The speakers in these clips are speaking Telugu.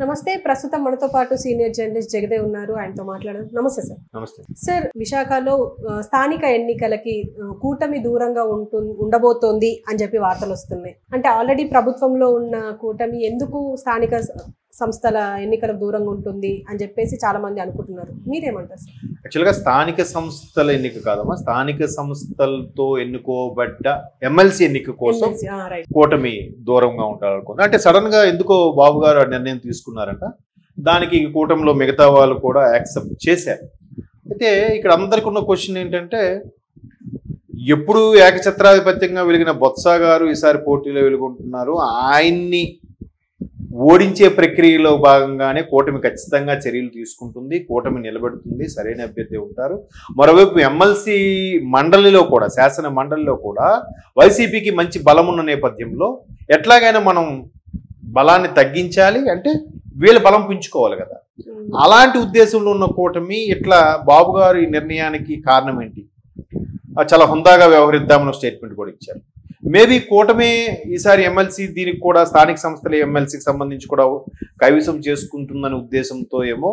నమస్తే. ప్రస్తుతం మనతో పాటు సీనియర్ జర్నలిస్ట్ జగదేవ్ ఉన్నారు. ఆయనతో మాట్లాడదాం. నమస్తే సార్. నమస్తే సార్, విశాఖలో స్థానిక ఎన్నికలకి కూటమి దూరంగా ఉండబోతోంది అని చెప్పి వార్తలు వస్తున్నాయి. అంటే ఆల్రెడీ ప్రభుత్వంలో ఉన్న కూటమి ఎందుకు స్థానిక సంస్థల ఎన్నికలకు దూరంగా ఉంటుంది అని చెప్పేసి చాలా మంది అనుకుంటున్నారు. మీరేమంటారు సార్? యాక్చువల్గా స్థానిక సంస్థల ఎన్నిక కాదమ్మా, స్థానిక సంస్థలతో ఎన్నుకోబడ్డ ఎమ్మెల్సీ ఎన్నిక కోసం కూటమి దూరంగా ఉంటారనుకుంది. అంటే సడన్ గా ఎందుకో బాబు గారు నిర్ణయం తీసుకున్నారంట. దానికి కూటమిలో మిగతా వాళ్ళు కూడా యాక్సెప్ట్ చేశారు. అయితే ఇక్కడ అందరికి ఉన్న క్వశ్చన్ ఏంటంటే, ఎప్పుడు ఏకఛత్రాధిపత్యంగా వెలిగిన బొత్స గారు ఈసారి పోటీలో వెలుగుంటున్నారు. ఆయన్ని ఓడించే ప్రక్రియలో భాగంగానే కూటమి ఖచ్చితంగా చర్యలు తీసుకుంటుంది, కూటమి నిలబెడుతుంది, సరైన అభ్యర్థి ఉంటారు. మరోవైపు ఎమ్మెల్సీ మండలిలో కూడా, శాసన మండలిలో కూడా వైసీపీకి మంచి బలం ఉన్న నేపథ్యంలో ఎట్లాగైనా మనం బలాన్ని తగ్గించాలి అంటే వీళ్ళ బలం పెంచుకోవాలి కదా. అలాంటి ఉద్దేశంలో ఉన్న కూటమి ఇట్లా బాబు గారు ఈ నిర్ణయానికి కారణం ఏంటి, చాలా హుందాగా వ్యవహరిద్దామని స్టేట్మెంట్ కూడా ఇచ్చారు. మేబీ కూటమి ఈసారి ఎమ్మెల్సీ దీనికి కూడా స్థానిక సంస్థల ఎమ్మెల్సీకి సంబంధించి కూడా కైవసం చేసుకుంటుందనే ఉద్దేశంతో ఏమో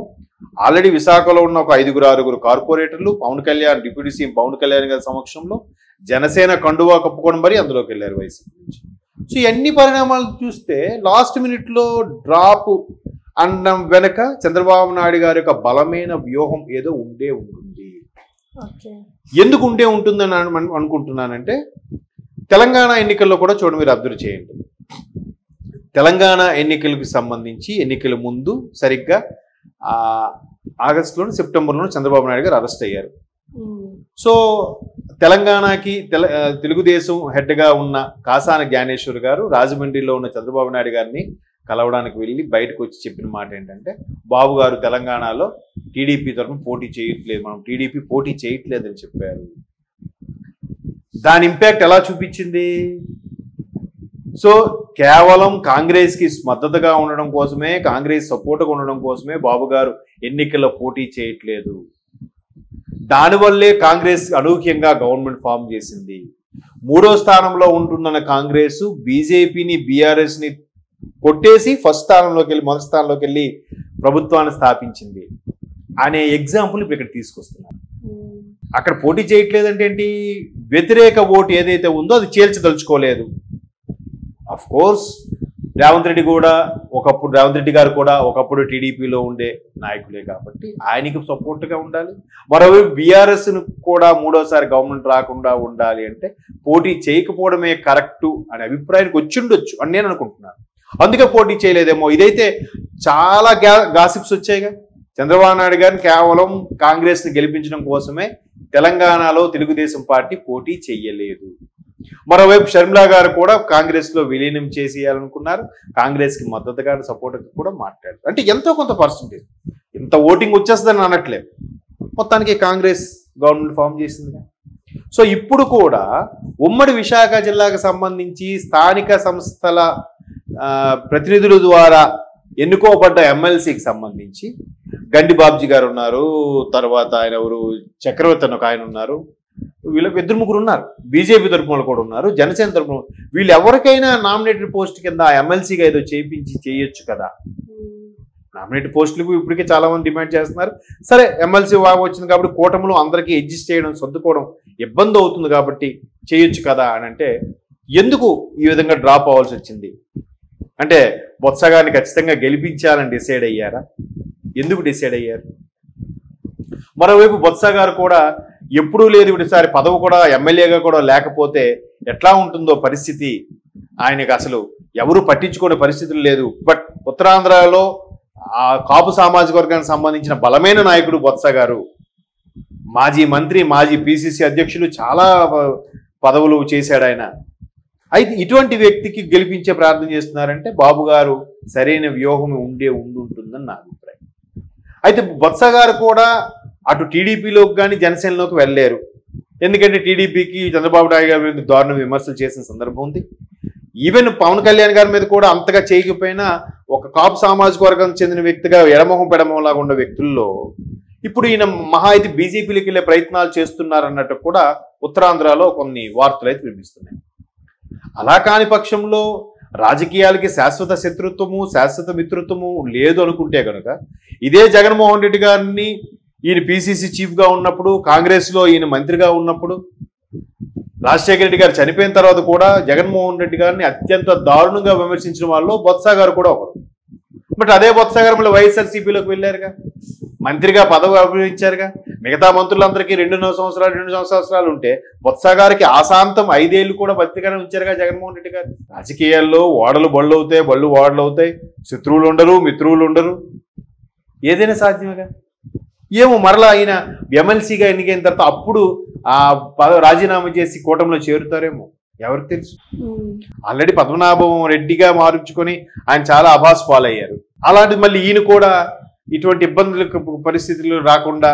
ఆల్రెడీ విశాఖలో ఉన్న ఒక 5-6 కార్పొరేటర్లు పవన్ కళ్యాణ్, డిప్యూటీ సీఎం పవన్ కళ్యాణ్ గారి సమక్షంలో జనసేన కండువా కప్పుకొని మరీ అందులోకి వెళ్ళారు వైసీపీ నుంచి. సో ఇవన్నీ పరిణామాలు చూస్తే లాస్ట్ మినిట్లో డ్రాప్ అనడం వెనక చంద్రబాబు నాయుడు గారి యొక్క బలమైన వ్యూహం ఏదో ఉండే ఉంటుంది. ఎందుకు ఉండే ఉంటుందని అనుకుంటున్నానంటే, తెలంగాణ ఎన్నికల్లో కూడా చూడండి, మీరు అబ్జర్వ్ చేయండి. తెలంగాణ ఎన్నికలకు సంబంధించి ఎన్నికల ముందు సరిగ్గా ఆగస్టులోను సెప్టెంబర్లోను చంద్రబాబు నాయుడు గారు అరెస్ట్ అయ్యారు. సో తెలంగాణకి తెలుగుదేశం హెడ్గా ఉన్న కాసాన జ్ఞానేశ్వర్ గారు రాజమండ్రిలో ఉన్న చంద్రబాబు నాయుడు గారిని కలవడానికి వెళ్ళి బయటకు వచ్చి చెప్పిన మాట ఏంటంటే, బాబు గారు తెలంగాణలో టీడీపీ తరఫున పోటీ చేయట్లేదు, మనం టీడీపీ పోటీ చేయట్లేదని చెప్పారు. దాని ఇంపాక్ట్ ఎలా చూపించింది? సో కేవలం కాంగ్రెస్కి మద్దతుగా ఉండడం కోసమే, కాంగ్రెస్ సపోర్ట్గా ఉండడం కోసమే బాబు గారు ఎన్నికల్లో పోటీ చేయట్లేదు. దానివల్లే కాంగ్రెస్ అనూహ్యంగా గవర్నమెంట్ ఫామ్ చేసింది. 3వ స్థానంలో ఉంటున్న కాంగ్రెస్ బీజేపీని, బీఆర్ఎస్ని కొట్టేసి మొదటి స్థానంలోకి వెళ్ళి ప్రభుత్వాన్ని స్థాపించింది అనే ఎగ్జాంపుల్ ఇప్పుడు ఇక్కడ తీసుకొస్తున్నారు. అక్కడ పోటీ చేయట్లేదంటే ఏంటి? వ్యతిరేక ఓటు ఏదైతే ఉందో అది చేల్చదలుచుకోలేదు. అఫ్ కోర్స్ రేవంత్ రెడ్డి గారు కూడా ఒకప్పుడు టీడీపీలో ఉండే నాయకులే కాబట్టి ఆయనకి సపోర్ట్గా ఉండాలి. మరోవైపు బీఆర్ఎస్ను కూడా 3వసారి గవర్నమెంట్ రాకుండా ఉండాలి అంటే పోటీ చేయకపోవడమే కరెక్టు అనే అభిప్రాయానికి వచ్చిండొచ్చు అని నేను అనుకుంటున్నాను. అందుకే పోటీ చేయలేదేమో. ఇదైతే చాలా గాసిప్స్ వచ్చాయిగా. చంద్రబాబు నాయుడు గారిని కేవలం కాంగ్రెస్ని గెలిపించడం కోసమే తెలంగాణలో తెలుగుదేశం పార్టీ పోటీ చెయ్యలేదు. మరోవైపు షర్మిలా గారు కూడా కాంగ్రెస్లో విలీనం చేసేయాలనుకున్నారు. కాంగ్రెస్కి మద్దతుగా సపోర్ట్గా కూడా మాట్లాడారు. అంటే ఎంతో కొంత పర్సంటేజ్, ఇంత ఓటింగ్ వచ్చేస్తుందని అనట్లేదు, మొత్తానికి కాంగ్రెస్ గవర్నమెంట్ ఫామ్ చేసింది. సో ఇప్పుడు కూడా ఉమ్మడి విశాఖ జిల్లాకు సంబంధించి స్థానిక సంస్థల ప్రతినిధుల ద్వారా ఎన్నుకోబడ్డ ఎమ్మెల్సీకి సంబంధించి గండి బాబ్జీ గారు ఉన్నారు, తర్వాత ఆయన ఎవరు చక్రవర్తి అని ఒక ఆయన ఉన్నారు, వీళ్ళకి 2-3 ఉన్నారు. బీజేపీ తరఫున కూడా ఉన్నారు, జనసేన తరఫున. వీళ్ళు ఎవరికైనా నామినేటెడ్ పోస్ట్ కింద ఎమ్మెల్సీగా ఏదో చేయొచ్చు కదా. నామినేటెడ్ పోస్టులకు ఇప్పటికే చాలా మంది డిమాండ్ చేస్తున్నారు. సరే, ఎమ్మెల్సీ వచ్చింది కాబట్టి కూటమిలో అందరికీ అడ్జస్ట్ చేయడం, సర్దుకోవడం ఇబ్బంది అవుతుంది కాబట్టి చేయొచ్చు కదా అని అంటే, ఎందుకు ఈ విధంగా డ్రాప్ అవ్వాల్సి వచ్చింది? అంటే బొత్స గారిని ఖచ్చితంగా గెలిపించాలని డిసైడ్ అయ్యారా? ఎందుకు డిసైడ్ అయ్యారు? మరోవైపు బొత్స గారు కూడా ఎప్పుడూ లేదు, ఈసారి పదవి కూడా ఎమ్మెల్యేగా కూడా లేకపోతే ఎట్లా ఉంటుందో పరిస్థితి, ఆయనకు అసలు ఎవరు పట్టించుకునే పరిస్థితులు లేదు. బట్ ఉత్తరాంధ్రలో కాపు సామాజిక వర్గానికి సంబంధించిన బలమైన నాయకుడు బొత్స గారు, మాజీ మంత్రి, మాజీ పిసిసి అధ్యక్షులు, చాలా పదవులు చేశాడు ఆయన. అయితే ఇటువంటి వ్యక్తికి గెలిపించే ప్రార్థన చేస్తున్నారంటే బాబు గారు సరైన వ్యూహం ఉంటుందని నా అభిప్రాయం. అయితే బొత్స గారు కూడా అటు టీడీపీలోకి కానీ జనసేనలోకి వెళ్ళలేరు. ఎందుకంటే టీడీపీకి చంద్రబాబు నాయుడు గారి మీద దారుణ విమర్శలు చేసిన సందర్భం ఉంది. ఈవెన్ పవన్ కళ్యాణ్ గారి మీద కూడా అంతగా చేయకపోయినా ఒక కాపు సామాజిక వర్గానికి చెందిన వ్యక్తిగా ఎడమొహం పెడమొహంలాగా ఉన్న వ్యక్తుల్లో ఇప్పుడు ఈయన మహా అయితే బీజేపీలోకి వెళ్ళే ప్రయత్నాలు చేస్తున్నారన్నట్టు కూడా ఉత్తరాంధ్రలో కొన్ని వార్తలు అయితే వినిపిస్తున్నాయి. అలా కాని పక్షంలో రాజకీయాలకి శాశ్వత శత్రుత్వము శాశ్వత మిత్రుత్వము లేదు అనుకుంటే కనుక ఇదే జగన్మోహన్ రెడ్డి గారిని ఈయన పిసిసి చీఫ్గా ఉన్నప్పుడు, కాంగ్రెస్లో ఈయన మంత్రిగా ఉన్నప్పుడు, రాజశేఖర రెడ్డి గారు చనిపోయిన తర్వాత కూడా జగన్మోహన్ రెడ్డి గారిని అత్యంత దారుణంగా విమర్శించిన వాళ్ళు బొత్స గారు కూడా ఒకరు. బట్ అదే బొత్స గారు మళ్ళీ వైఎస్ఆర్సీపీలోకి వెళ్ళారుగా, మంత్రిగా పదవి అభివరించారుగా. మిగతా మంత్రులందరికీ 2 సంవత్సరాలు ఉంటే బొత్స గారికి ఆశాంతం 5 ఏళ్ళు కూడా మంత్రిగానే ఉంచారుగా జగన్మోహన్ రెడ్డి గారు. రాజకీయాల్లో ఓడలు బళ్ళు అవుతాయి, బళ్ళు ఓడలు అవుతాయి, శత్రువులు ఉండరు, మిత్రువులు ఉండరు, ఏదైనా సాధ్యమేగా. ఏమో మరలా ఆయన ఎమ్మెల్సీగా ఎన్నికైన తర్వాత అప్పుడు ఆ రాజీనామా చేసి కూటమిలో చేరుతారేమో, ఎవరికి తెలుసు. ఆల్రెడీ పద్మనాభం రెడ్డిగా మార్చుకొని ఆయన చాలా అభాస్ పాలయ్యారు. అలాంటిది మళ్ళీ ఈయన కూడా ఇటువంటి ఇబ్బందులకు పరిస్థితులు రాకుండా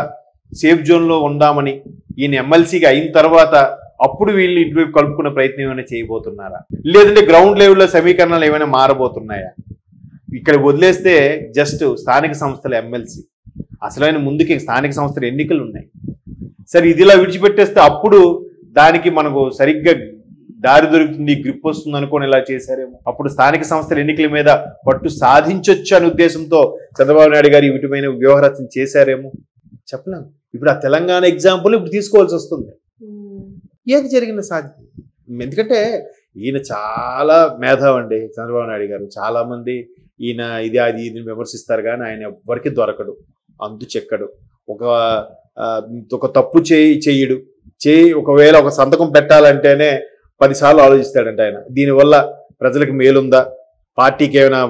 సేఫ్ జోన్లో ఉందామని ఈయన ఎమ్మెల్సీగా అయిన తర్వాత అప్పుడు వీళ్ళు ఇటువైపు కలుపుకునే ప్రయత్నం ఏమైనా చేయబోతున్నారా, లేదంటే గ్రౌండ్ లెవెల్లో సమీకరణాలు ఏమైనా మారబోతున్నాయా? ఇక్కడ వదిలేస్తే జస్ట్ స్థానిక సంస్థల ఎమ్మెల్సీ, అసలైన ముందుకి స్థానిక సంస్థల ఎన్నికలు ఉన్నాయి. సరే ఇదిలా విడిచిపెట్టేస్తే అప్పుడు దానికి మనకు సరిగ్గా దారి దొరుకుతుంది, గ్రిప్ వస్తుంది అనుకోని ఇలా చేశారేమో. అప్పుడు స్థానిక సంస్థల ఎన్నికల మీద పట్టు సాధించొచ్చు అనే ఉద్దేశంతో చంద్రబాబు నాయుడు గారు ఈ విధమైన వ్యూహరచన చేశారేమో, చెప్పలేము. ఇప్పుడు ఆ తెలంగాణ ఎగ్జాంపుల్ ఇప్పుడు తీసుకోవాల్సి వస్తుంది. ఏది జరిగిన సాధ్యం, ఎందుకంటే ఈయన చాలా మేధావి అండి చంద్రబాబు నాయుడు గారు. చాలా మంది ఈయన ఇది అది ఇది విమర్శిస్తారు కానీ ఆయన ఎవ్వరికి దొరకడు, అంతు చెక్కడు. ఒక తప్పు చేయడు. ఒకవేళ ఒక సంతకం పెట్టాలంటేనే 10 సార్లు ఆలోచిస్తాడంట ఆయన. దీనివల్ల ప్రజలకు మేలుందా, పార్టీకి ఏమైనా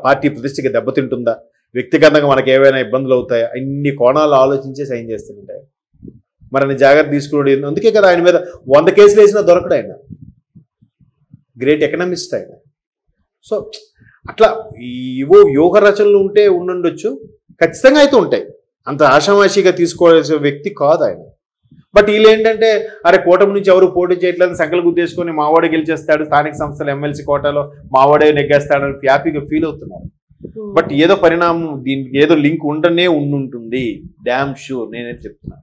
పార్టీ ప్రతిష్టకి దెబ్బతింటుందా, వ్యక్తిగతంగా మనకి ఏమైనా ఇబ్బందులు అవుతాయా, ఇన్ని కోణాలు ఆలోచించే సైన్ చేస్తుంటాయి. మరి ఆయన జాగ్రత్త తీసుకోవడం, అందుకే కదా ఆయన మీద 100 కేసులు వేసినా దొరకడు. ఆయన గ్రేట్ ఎకనామిస్ట్ ఆయన. సో అట్లా ఇవో యోగ రచనలు ఉండుండొచ్చు, ఖచ్చితంగా అయితే ఉంటాయి. అంత ఆషామాషిగా తీసుకోవాల్సిన వ్యక్తి కాదు ఆయన. బట్ వీళ్ళు ఏంటంటే అరే కూటమి నుంచి ఎవరు పోటీ చేయట్లేదు, సంకలు గుద్దేసుకొని మావాడే గెలిచేస్తాడు, స్థానిక సంస్థల ఎమ్మెల్సీ కోటాలో మావాడే నెగ్గేస్తాడని హ్యాపీగా ఫీల్ అవుతున్నారు. బట్ ఏదో పరిణామం, దీనికి ఏదో లింక్ ఉంటూనే ఉండుంటుంది, డ్యామ్ షూర్, నేనైతే చెప్తున్నాను.